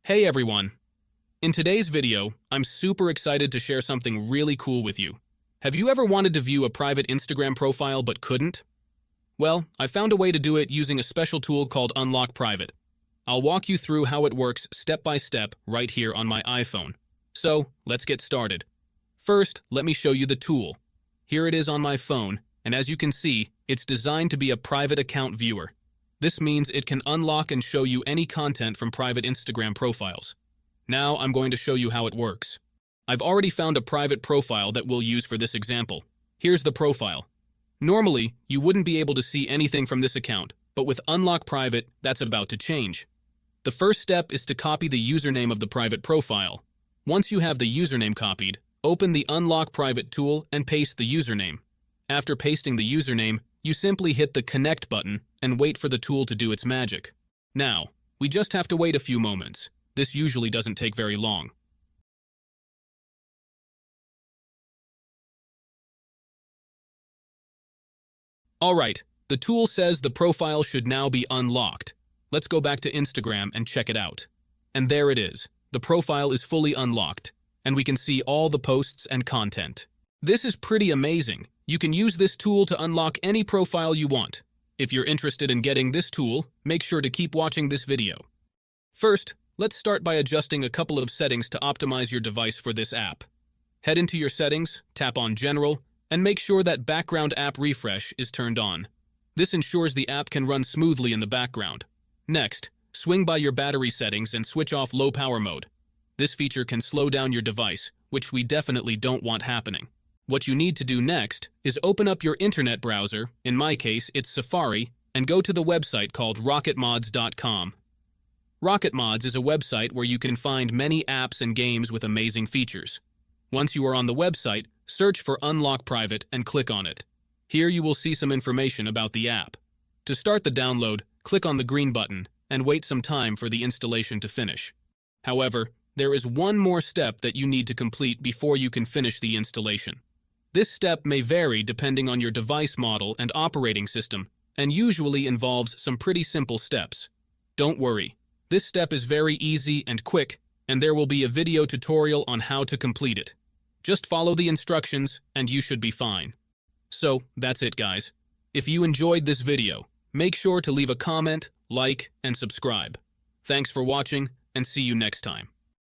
Hey everyone! In today's video, I'm super excited to share something really cool with you. Have you ever wanted to view a private Instagram profile but couldn't? Well, I found a way to do it using a special tool called Unlock Private. I'll walk you through how it works step by step right here on my iPhone. So, let's get started. First, let me show you the tool. Here it is on my phone, and as you can see, it's designed to be a private account viewer. This means it can unlock and show you any content from private Instagram profiles. Now I'm going to show you how it works. I've already found a private profile that we'll use for this example. Here's the profile. Normally, you wouldn't be able to see anything from this account, but with Unlock Private, that's about to change. The first step is to copy the username of the private profile. Once you have the username copied, open the Unlock Private tool and paste the username. After pasting the username, you simply hit the Connect button and wait for the tool to do its magic. Now, we just have to wait a few moments. This usually doesn't take very long. Alright, the tool says the profile should now be unlocked. Let's go back to Instagram and check it out. And there it is. The profile is fully unlocked, and we can see all the posts and content. This is pretty amazing. You can use this tool to unlock any profile you want. If you're interested in getting this tool, make sure to keep watching this video. First, let's start by adjusting a couple of settings to optimize your device for this app. Head into your settings, tap on General, and make sure that Background App Refresh is turned on. This ensures the app can run smoothly in the background. Next, swing by your battery settings and switch off low power mode. This feature can slow down your device, which we definitely don't want happening. What you need to do next is open up your internet browser, in my case it's Safari, and go to the website called rocketmods.com. RocketMods is a website where you can find many apps and games with amazing features. Once you are on the website, search for Unlock Private and click on it. Here you will see some information about the app. To start the download, click on the green button and wait some time for the installation to finish. However, there is one more step that you need to complete before you can finish the installation. This step may vary depending on your device model and operating system, and usually involves some pretty simple steps. Don't worry, this step is very easy and quick, and there will be a video tutorial on how to complete it. Just follow the instructions, and you should be fine. So, that's it guys. If you enjoyed this video, make sure to leave a comment, like, and subscribe. Thanks for watching, and see you next time.